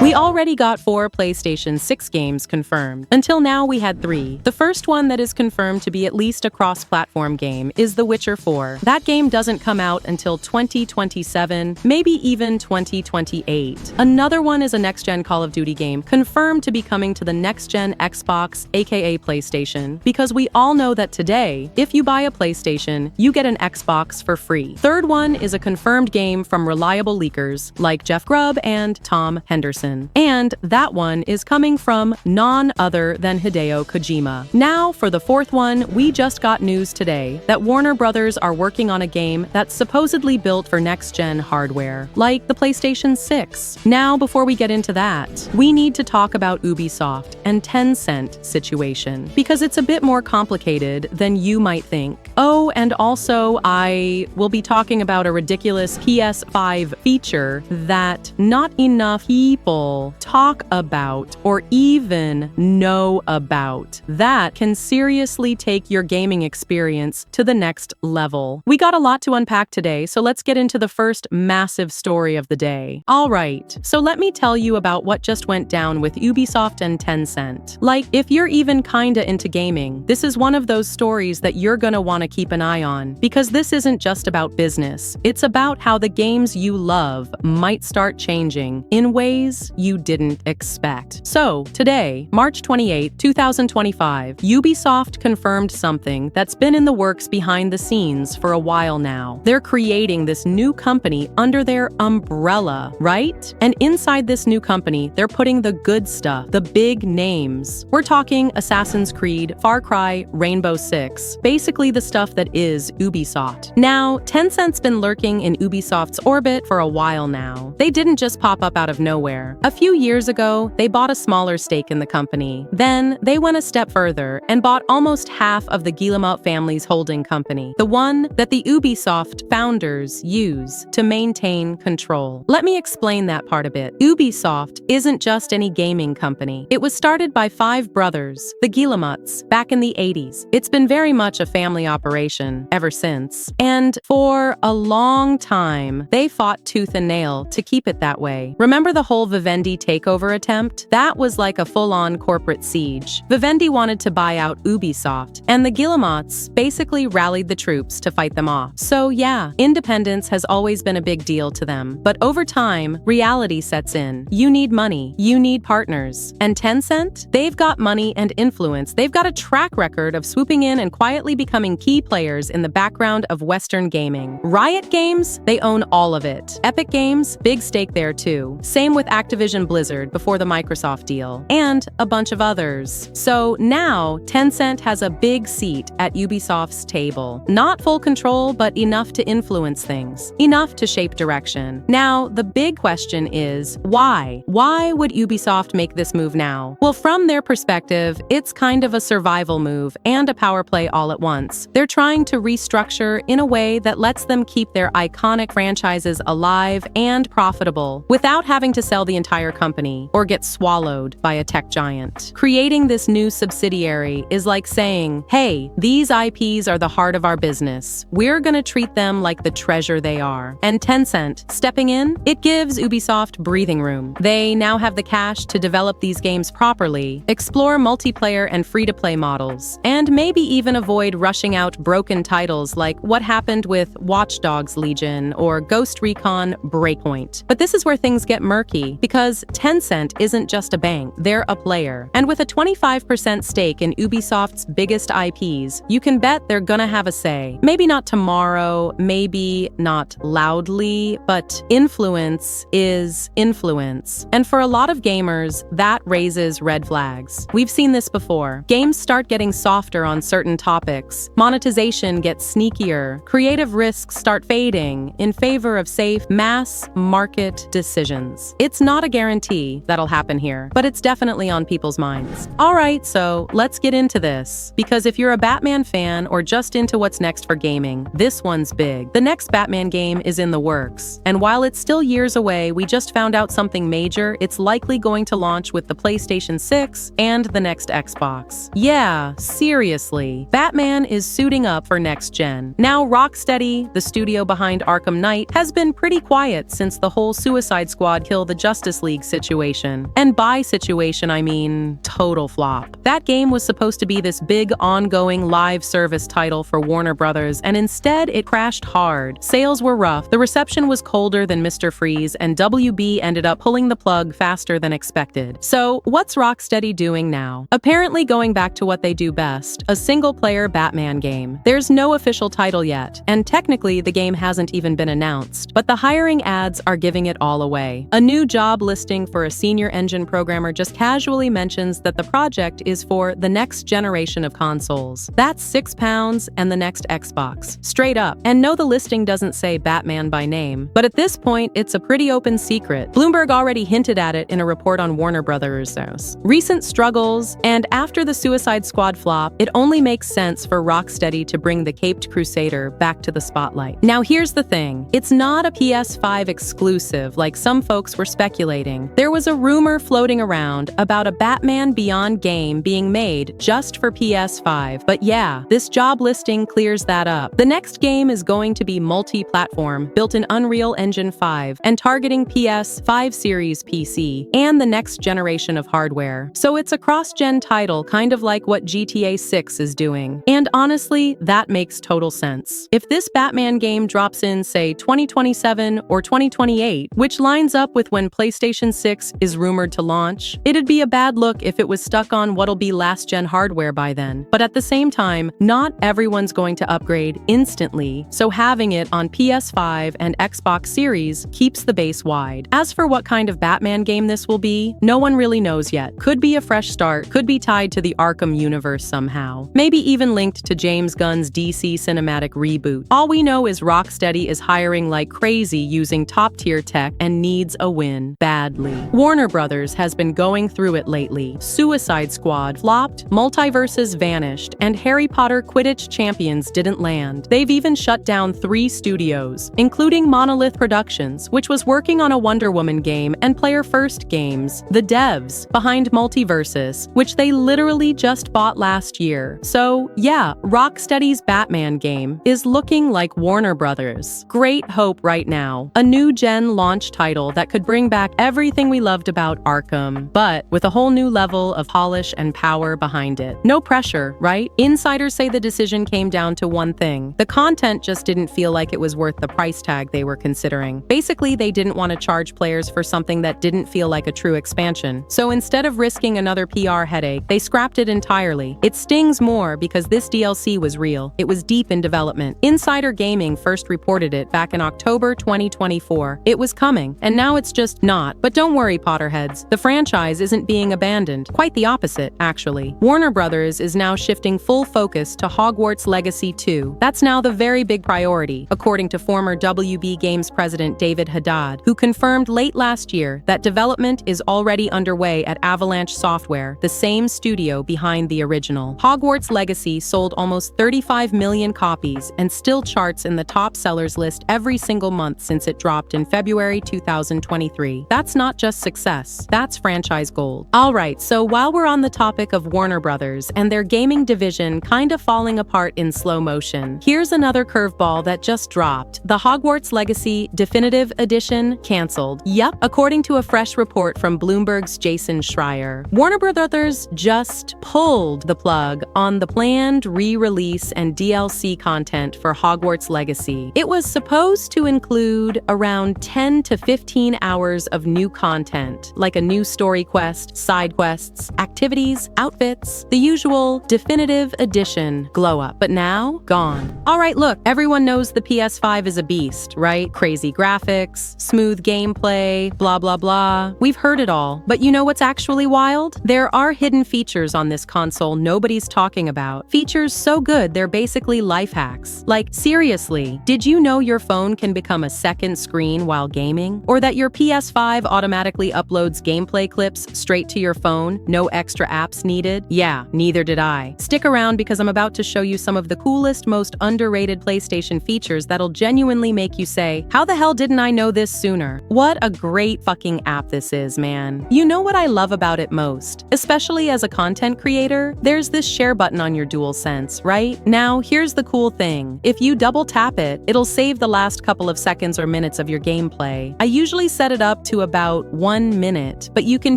We already got 4 PlayStation 6 games confirmed. Until now, we had 3. The first one that is confirmed to be at least a cross-platform game is The Witcher 4. That game doesn't come out until 2027, maybe even 2028. Another one is a next-gen Call of Duty game, confirmed to be coming to the next-gen Xbox, aka PlayStation, because we all know that today, if you buy a PlayStation, you get an Xbox for free. Third one is a confirmed game from reliable leakers like Jeff Grubb and Tom Henderson. And that one is coming from none other than Hideo Kojima. Now, for the fourth one, we just got news today that Warner Brothers are working on a game that's supposedly built for next-gen hardware, like the PlayStation 6. Now, before we get into that, we need to talk about Ubisoft and Tencent situation, because it's a bit more complicated than you might think. Oh, and also, I will be talking about a ridiculous PS5 feature that not enough people talk about or even know about that can seriously take your gaming experience to the next level. We got a lot to unpack today, so let's get into the first massive story of the day. All right, so let me tell you about what just went down with Ubisoft and Tencent. Like, if you're even kinda into gaming, this is one of those stories that you're gonna wanna keep an eye on, because this isn't just about business. It's about how the games you love might start changing in ways you didn't expect. So, today, March 28, 2025, Ubisoft confirmed something that's been in the works behind the scenes for a while now. They're creating this new company under their umbrella, right? And inside this new company, they're putting the good stuff, the big names. We're talking Assassin's Creed, Far Cry, Rainbow Six, basically the stuff that is Ubisoft. Now, Tencent's been lurking in Ubisoft's orbit for a while now. They didn't just pop up out of nowhere. A few years ago, they bought a smaller stake in the company. Then, they went a step further and bought almost half of the Guillemot family's holding company, the one that the Ubisoft founders use to maintain control. Let me explain that part a bit. Ubisoft isn't just any gaming company. It was started by 5 brothers, the Guillemots, back in the 80s. It's been very much a family operation ever since. And for a long time, they fought tooth and nail to keep it that way. Remember the whole Vivendi takeover attempt? That was like a full-on corporate siege. Vivendi wanted to buy out Ubisoft, and the Guillemots basically rallied the troops to fight them off. So yeah, independence has always been a big deal to them. But over time, reality sets in. You need money. You need partners. And Tencent? They've got money and influence. They've got a track record of swooping in and quietly becoming key players in the background of Western gaming. Riot Games? They own all of it. Epic Games? Big stake there too. Same with Activision Blizzard before the Microsoft deal, and a bunch of others. So now, Tencent has a big seat at Ubisoft's table. Not full control, but enough to influence things. Enough to shape direction. Now, the big question is, why? Why would Ubisoft make this move now? Well, from their perspective, it's kind of a survival move and a power play all at once. They're trying to restructure in a way that lets them keep their iconic franchises alive and profitable without having to sell the entire company or get swallowed by a tech giant. Creating this new subsidiary is like saying, hey, these IPs are the heart of our business. We're gonna treat them like the treasure they are. And Tencent stepping in, it gives Ubisoft breathing room. They now have the cash to develop these games properly, explore multiplayer and free-to-play models, and maybe even avoid rushing out broken titles like what happened with Watch Dogs Legion or Ghost Recon Breakpoint. But this is where things get murky, because Tencent isn't just a bank, they're a player. And with a 25% stake in Ubisoft's biggest IPs, you can bet they're gonna have a say. Maybe not tomorrow, maybe not loudly, but influence is influence. And for a lot of gamers, that raises red flags. We've seen this before. Games start getting softer on certain topics. Monetization gets sneakier. Creative risks start fading in favor of safe, mass market decisions. It's not a guarantee that'll happen here, but it's definitely on people's minds. All right, so let's get into this. Because if you're a Batman fan or just into what's next for gaming, this one's big. The next Batman game is in the works. And while it's still years away, we just found out something major. It's likely going to launch with the PlayStation 6 and the next Xbox. Yeah, seriously. Batman is suiting up for next gen. Now, Rocksteady, the studio behind Arkham Knight, has been pretty quiet since the whole Suicide Squad Kill the Justice Justice League situation. And by situation, I mean total flop. That game was supposed to be this big ongoing live service title for Warner Brothers, and instead it crashed hard. Sales were rough, the reception was colder than Mr. Freeze, and WB ended up pulling the plug faster than expected. So, what's Rocksteady doing now? Apparently going back to what they do best, a single-player Batman game. There's no official title yet, and technically the game hasn't even been announced, but the hiring ads are giving it all away. A new job listing for a senior engine programmer just casually mentions that the project is for the next generation of consoles. That's £6 and the next Xbox. Straight up. And no, the listing doesn't say Batman by name, but at this point, it's a pretty open secret. Bloomberg already hinted at it in a report on Warner Brothers' recent struggles, and after the Suicide Squad flop, it only makes sense for Rocksteady to bring the Caped Crusader back to the spotlight. Now here's the thing, it's not a PS5 exclusive like some folks were speculating. There was a rumor floating around about a Batman Beyond game being made just for PS5, but yeah, this job listing clears that up. The next game is going to be multi-platform, built in Unreal Engine 5, and targeting PS5 series PC, and the next generation of hardware. So it's a cross-gen title, kind of like what GTA 6 is doing. And honestly, that makes total sense. If this Batman game drops in, say, 2027 or 2028, which lines up with when PlayStation 6 is rumored to launch, it'd be a bad look if it was stuck on what'll be last-gen hardware by then. But at the same time, not everyone's going to upgrade instantly, so having it on PS5 and Xbox Series keeps the base wide. As for what kind of Batman game this will be, no one really knows yet. Could be a fresh start, could be tied to the Arkham universe somehow. Maybe even linked to James Gunn's DC cinematic reboot. All we know is Rocksteady is hiring like crazy using top-tier tech and needs a win badly. Warner Brothers has been going through it lately. Suicide Squad flopped, Multiverses vanished, and Harry Potter Quidditch Champions didn't land. They've even shut down 3 studios, including Monolith Productions, which was working on a Wonder Woman game, and Player First Games, the devs behind Multiverses, which they literally just bought last year. So yeah, Rocksteady's Batman game is looking like Warner Brothers. Great hope right now. A new gen launch title that could bring back everything we loved about Arkham, but with a whole new level of polish and power behind it. No pressure, right? Insiders say the decision came down to one thing. The content just didn't feel like it was worth the price tag they were considering. Basically, they didn't want to charge players for something that didn't feel like a true expansion. So instead of risking another PR headache, they scrapped it entirely. It stings more because this DLC was real. It was deep in development. Insider Gaming first reported it back in October 2024. It was coming, and now it's just not. But don't worry, Potterheads. The franchise isn't being abandoned. Quite the opposite, actually. Warner Brothers is now shifting full focus to Hogwarts Legacy 2. That's now the very big priority, according to former WB Games president David Haddad, who confirmed late last year that development is already underway at Avalanche Software, the same studio behind the original. Hogwarts Legacy sold almost 35 million copies and still charts in the top sellers list every single month since it dropped in February 2023. That's not just success, that's franchise gold. Alright, so while we're on the topic of Warner Brothers and their gaming division kind of falling apart in slow motion, here's another curveball that just dropped. The Hogwarts Legacy Definitive Edition canceled. Yep, according to a fresh report from Bloomberg's Jason Schreier. Warner Brothers just pulled the plug on the planned re-release and DLC content for Hogwarts Legacy. It was supposed to include around 10 to 15 hours of new content, like a new story quest, side quests, activities, outfits, the usual Definitive Edition glow-up. But now, gone. Alright, look, everyone knows the PS5 is a beast, right? Crazy graphics, smooth gameplay, blah blah blah. We've heard it all. But you know what's actually wild? There are hidden features on this console nobody's talking about. Features so good they're basically life hacks. Like, seriously, did you know your phone can become a second screen while gaming? Or that your PS5 automatically uploads gameplay clips straight to your phone, no extra apps needed? Yeah, neither did I. Stick around because I'm about to show you some of the coolest, most underrated PlayStation features that'll genuinely make you say, how the hell didn't I know this sooner? What a great fucking app this is, man. You know what I love about it most? Especially as a content creator, there's this share button on your DualSense, right? Now, here's the cool thing. If you double tap it, it'll save the last couple of seconds or minutes of your gameplay. I usually set it up to about 1 minute, but you can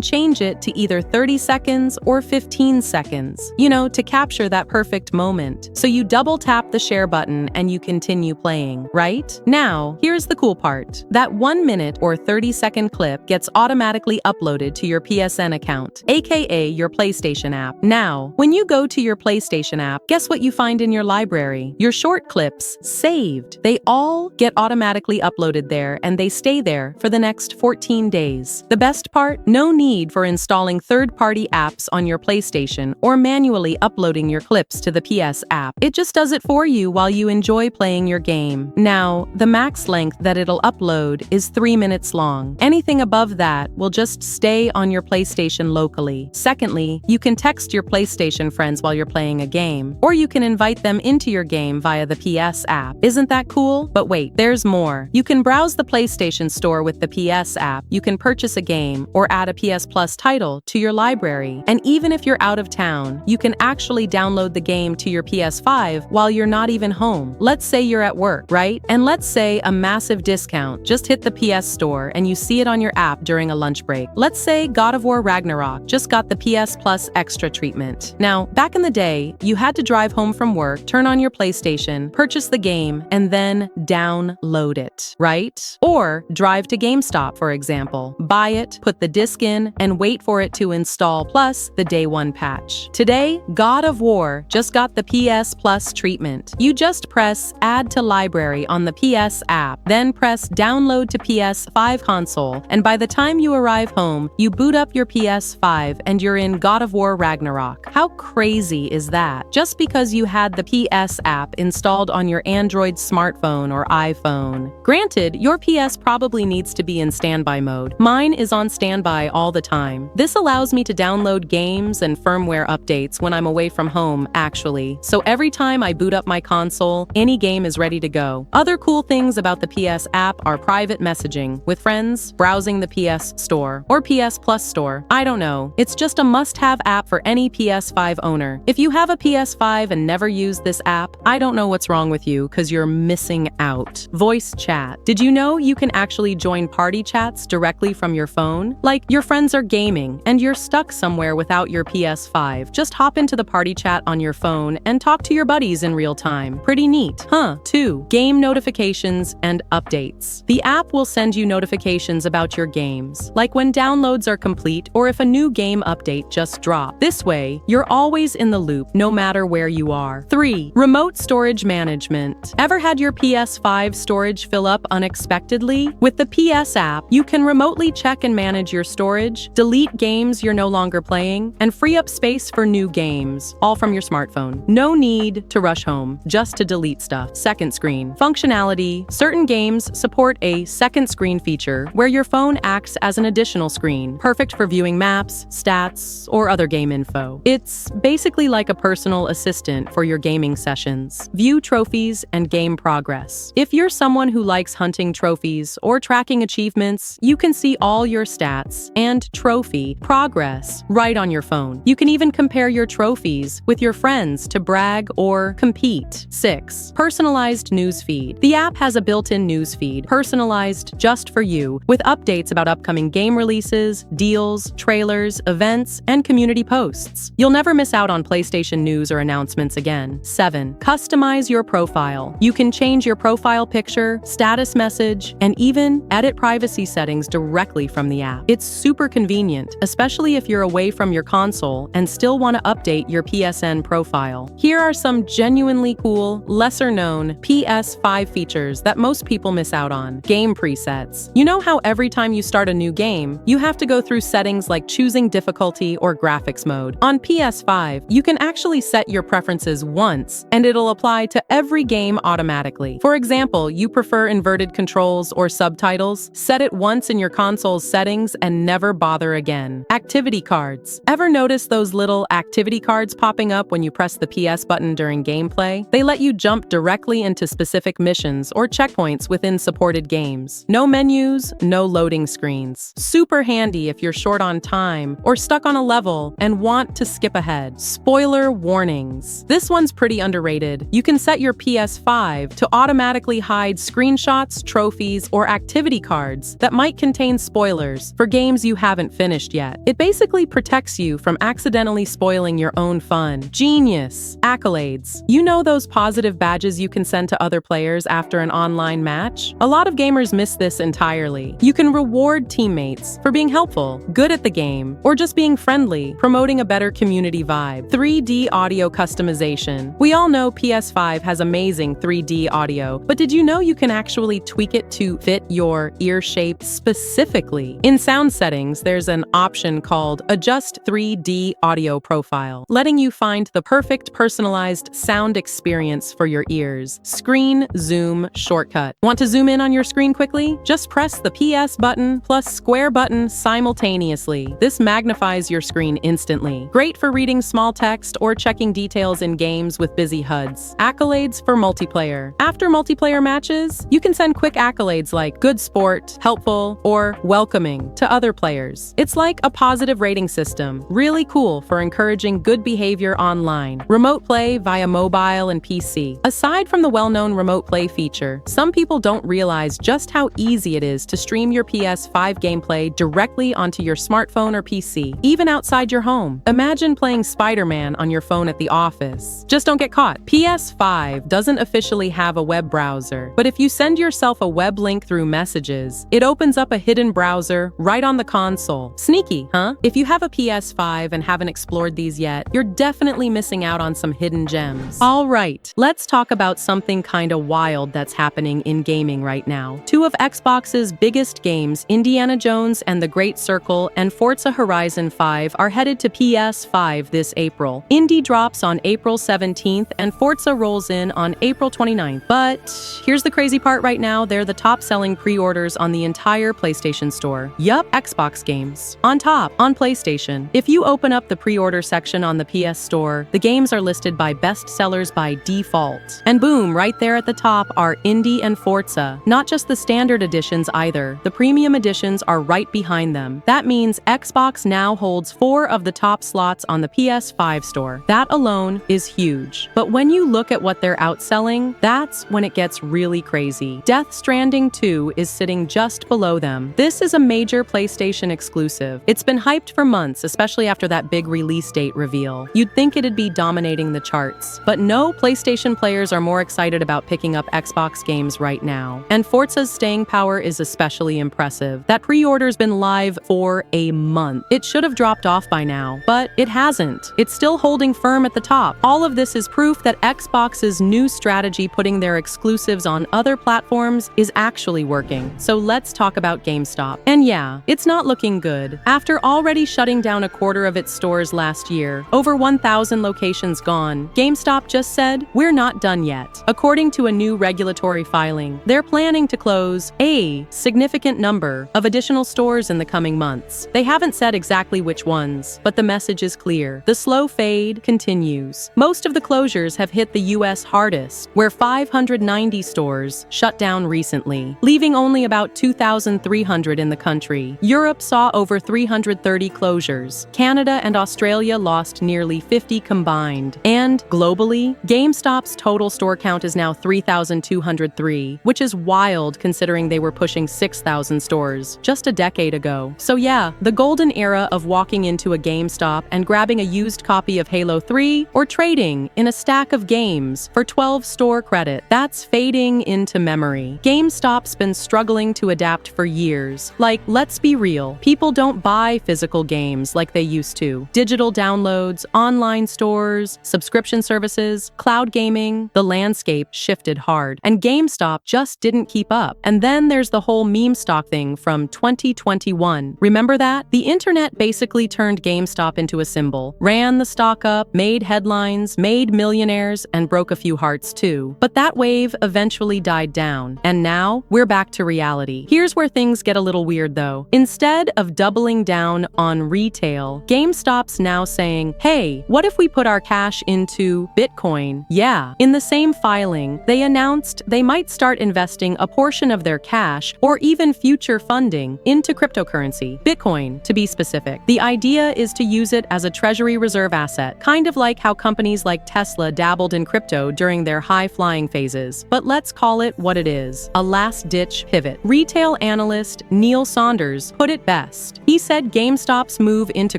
change it to either 30 seconds or 15 seconds, to capture that perfect moment. So you double tap the share button and you continue playing, right? Now, here's the cool part. That 1 minute or 30-second clip gets automatically uploaded to your PSN account, aka your PlayStation app. Now, when you go to your PlayStation app, guess what you find in your library? Your short clips saved. They all get automatically uploaded there and they stay there for the next 14 days. The best part? No need for installing third-party apps on your PlayStation or manually uploading your clips to the PS app. It just does it for you while you enjoy playing your game. Now, the max length that it'll upload is 3 minutes long. Anything above that will just stay on your PlayStation locally. Secondly, you can text your PlayStation friends while you're playing a game, or you can invite them into your game via the PS app. Isn't that cool? But wait, there's more. You can browse the PlayStation Store with the PS app, you can purchase a game or add a PS Plus title to your library, and even if you're out of town, you can actually download the game to your PS5 while you're not even home. Let's say you're at work, right? And let's say a massive discount just hit the PS Store and you see it on your app during a lunch break. Let's say God of War Ragnarok just got the PS Plus extra treatment. Now, back in the day, you had to drive home from work, turn on your PlayStation, purchase the game, and then download it, right? Or drive to GameStop, for example, buy it, put the disc in, and wait for it to install, plus the day one patch. Today, God of War just got the PS Plus treatment. You just press Add to Library on the PS app, then press Download to PS5 console, and by the time you arrive home, you boot up your PS5 and you're in God of War Ragnarok. How crazy is that? Just because you had the PS app installed on your Android smartphone or iPhone. Granted, your PS probably needs to be in standby mode. Mine is on standby all the time. This allows me to download games and firmware updates when I'm away from home, actually. So every time I boot up my console, any game is ready to go. Other cool things about the PS app are private messaging with friends, browsing the PS Store or PS Plus Store. I don't know. It's just a must-have app for any PS5 owner. If you have a PS5 and never used this app, I don't know what's wrong with you because you're missing out. Voice chat. Did you know you can actually join party chats directly from your phone? Like, your friends are gaming and you're stuck somewhere without your PS5. Just hop into the party chat on your phone and talk to your buddies in real time. Pretty neat, huh? 2. Game notifications and updates. The app will send you notifications about your games, like when downloads are complete or if a new game update just dropped. This way, you're always in the loop, no matter where you are. 3. Remote storage management. Ever had your PS5 storage fill up unexpectedly? With the PS app, you can remotely check and manage your storage, delete games you're no longer playing, and free up space for new games, all from your smartphone. No need to rush home just to delete stuff. Second screen. Functionality. Certain games support a second screen feature where your phone acts as an additional screen, perfect for viewing maps, stats, or other game info. It's basically like a personal assistant for your gaming sessions. View trophies and game progress. If you're someone who likes hunting trophies or tracking achievements, you can see all your stats and trophy progress right on your phone. You can even compare your trophies with your friends to brag or compete. 6. Personalized newsfeed. The app has a built-in newsfeed, personalized just for you, with updates about upcoming game releases, deals, trailers, events, and community posts. You'll never miss out on PlayStation news or announcements again. 7. Customize your profile. You can change your profile picture, status message, and even edit privacy settings directly from the app. It's super convenient, especially if you're away from your console and still want to update your PSN profile. Here are some genuinely cool, lesser-known PS5 features that most people miss out on. Game presets. You know how every time you start a new game, you have to go through settings like choosing difficulty or graphics mode. On PS5, you can actually set your preferences once, and it'll apply to every game automatically. For example, you prefer inverted controls or subtitles? Set it once in your console's settings and never bother again. Activity cards. Ever notice those little activity cards popping up when you press the PS button during gameplay? They let you jump directly into specific missions or checkpoints within supported games. No menus, no loading screens. Super handy if you're short on time or stuck on a level and want to skip ahead. Spoiler warnings. This one's pretty underrated. You can set your PS5 to automatically hide screenshots, trophies, or activity cards that might might contain spoilers for games you haven't finished yet. It basically protects you from accidentally spoiling your own fun. Genius. Accolades. You know those positive badges you can send to other players after an online match? A lot of gamers miss this entirely. You can reward teammates for being helpful, good at the game, or just being friendly, promoting a better community vibe. 3D audio customization. We all know PS5 has amazing 3D audio, but did you know you can actually tweak it to fit your ear shape specifically? In sound settings, there's an option called Adjust 3D Audio Profile, letting you find the perfect personalized sound experience for your ears. Screen zoom shortcut. Want to zoom in on your screen quickly? Just press the PS button plus square button simultaneously. This magnifies your screen instantly. Great for reading small text or checking details in games with busy HUDs. Accolades for multiplayer. After multiplayer matches, you can send quick accolades like good sport, helpful, or welcoming to other players. It's like a positive rating system, really cool for encouraging good behavior online. Remote play via mobile and PC. Aside from the well-known remote play feature, some people don't realize just how easy it is to stream your PS5 gameplay directly onto your smartphone or PC, even outside your home. Imagine playing Spider-Man on your phone at the office. Just don't get caught. PS5 doesn't officially have a web browser, but if you send yourself a web link through messages, it opens up a hidden browser right on the console. Sneaky, huh? If you have a PS5 and haven't explored these yet, you're definitely missing out on some hidden gems. All right, let's talk about something kinda wild that's happening in gaming right now. Two of Xbox's biggest games, Indiana Jones and the Great Circle and Forza Horizon 5, are headed to PS5 this April. Indy drops on April 17th and Forza rolls in on April 29th. But here's the crazy part right now, they're the top-selling pre-orders on the entire PlayStation Store. Yup, Xbox games. On top, on PlayStation. If you open up the pre-order section on the PS Store, the games are listed by best sellers by default. And boom, right there at the top are Indy and Forza. Not just the standard editions either. The premium editions are right behind them. That means Xbox now holds 4 of the top slots on the PS5 store. That alone is huge. But when you look at what they're outselling, that's when it gets really crazy. Death Stranding 2 is sitting just below them. This is a major PlayStation exclusive. It's been hyped for months, especially after that big release date reveal. You'd think it'd be dominating the charts. But no, PlayStation players are more excited about picking up Xbox games right now. And Forza's staying power is especially impressive. That pre-order's been live for a month. It should have dropped off by now, but it hasn't. It's still holding firm at the top. All of this is proof that Xbox's new strategy, putting their exclusives on other platforms, is actually working. So let's talk about GameStop. And yeah, it's not looking good. After already shutting down a quarter of its stores last year, over 1,000 locations gone, GameStop just said, "We're not done yet." According to a new regulatory filing, they're planning to close a significant number of additional stores in the coming months. They haven't said exactly which ones, but the message is clear. The slow fade continues. Most of the closures have hit the US hardest, where 590 stores shut down recently, leaving only about 2,300 in the country. Europe saw over 330 closures. Canada and Australia lost nearly 50 combined. And globally, GameStop's total store count is now 3,203, which is wild considering they were pushing 6,000 stores just a decade ago. So yeah, the golden era of walking into a GameStop and grabbing a used copy of Halo 3 or trading in a stack of games for 12 store credit, that's fading into memory. GameStop's been struggling to adapt for years. Like, let's be real, people don't buy physical games like they used to. Digital downloads, online stores, subscription services, cloud gaming, the landscape shifted hard, and GameStop just didn't keep up. And then there's the whole meme stock thing from 2021. Remember that? The internet basically turned GameStop into a symbol, ran the stock up, made headlines, made millionaires, and broke a few hearts too. But that wave eventually died down, and now we're back to reality. Here's where things get a little weird though. Instead of doubling down on retail, GameStop's now saying, hey, what if we put our cash into Bitcoin? Yeah. In the same filing, they announced they might start investing a portion of their cash or even future funding into cryptocurrency, Bitcoin to be specific. The idea is to use it as a treasury reserve asset, kind of like how companies like Tesla dabbled in crypto during their high-flying phases. But let's call it what it is, a last-ditch pivot. Retail and analyst Neil Saunders put it best. He said GameStop's move into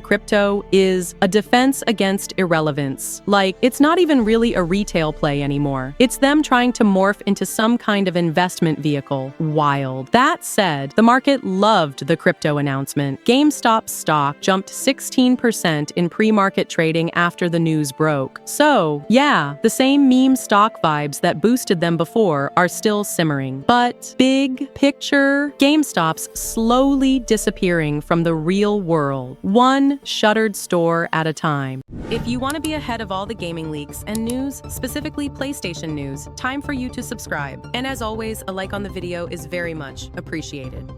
crypto is a defense against irrelevance. Like, it's not even really a retail play anymore. It's them trying to morph into some kind of investment vehicle. Wild. That said, the market loved the crypto announcement. GameStop's stock jumped 16% in pre-market trading after the news broke. So, yeah, the same meme stock vibes that boosted them before are still simmering. But big picture, GameStop's slowly disappearing from the real world, one shuttered store at a time. If you want to be ahead of all the gaming leaks and news, specifically PlayStation news, time for you to subscribe. And as always, a like on the video is very much appreciated.